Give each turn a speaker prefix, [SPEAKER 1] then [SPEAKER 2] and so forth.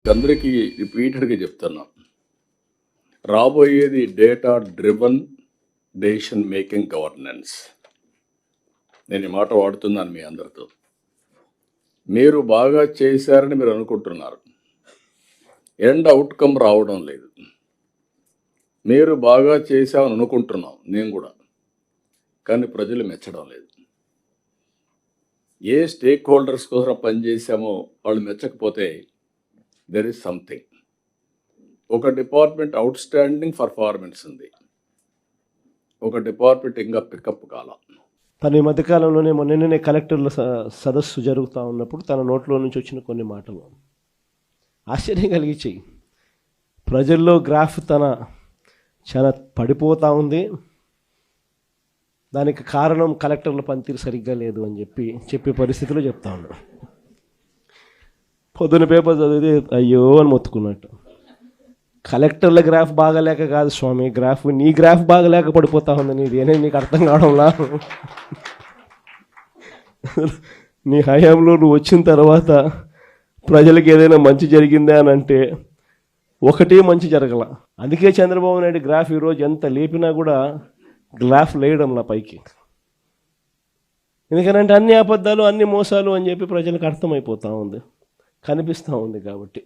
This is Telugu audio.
[SPEAKER 1] అందరికీ రిపీటెడ్గా చెప్తున్నాం, రాబోయేది data driven decision making governance. నేను ఈ మాట వాడుతున్నాను మీ అందరితో. మీరు బాగా చేశారని మీరు అనుకుంటున్నారు, ఎండ్ అవుట్కమ్ రావడం లేదు. మీరు బాగా చేశామని అనుకుంటున్నాం, నేను కూడా, కానీ ప్రజలు మెచ్చడం లేదు. ఏ స్టేక్ హోల్డర్స్ కోసం పనిచేశామో వాళ్ళు మెచ్చకపోతే దెర్ ఈస్ సంథింగ్. ఒక డిపార్ట్మెంట్ అవుట్ స్టాండింగ్ పర్ఫార్మెన్స్ ఉంది, ఒక డిపార్ట్మెంట్ ఇంకా పికప్ కాలం.
[SPEAKER 2] తను ఈ మధ్యకాలంలోనే మొన్ననే కలెక్టర్ల సదస్సు జరుగుతూ ఉన్నప్పుడు తన నోట్లో నుంచి వచ్చిన కొన్ని మాటలు ఆశ్చర్యం కలిగించాయి. ప్రజల్లో గ్రాఫ్ చాలా పడిపోతూ ఉంది, దానికి కారణం కలెక్టర్ల పనితీరు సరిగ్గా లేదు అని చెప్పే పరిస్థితిలో చెప్తా ఉన్నాడు. పొద్దున పేపర్ చదివితే అయ్యో అని మొత్తుకున్నట్టు. కలెక్టర్ల గ్రాఫ్ బాగలేక కాదు స్వామి, నీ గ్రాఫ్ బాగలేక పడిపోతా ఉంది. నీది అనేది నీకు అర్థం కావడంలా. నీ హయాంలో నువ్వు వచ్చిన తర్వాత ప్రజలకు ఏదైనా మంచి జరిగిందా అని అంటే ఒకటే మంచి జరగల. అందుకే చంద్రబాబు నాయుడు గ్రాఫ్ ఈరోజు ఎంత లేపినా కూడా గ్రాఫ్ లేయడంలా పైకి. ఎందుకంటే అన్ని అబద్ధాలు, అన్ని మోసాలు అని చెప్పి ప్రజలకు అర్థమైపోతూ ఉంది, కనిపిస్తూ ఉంది కాబట్టి.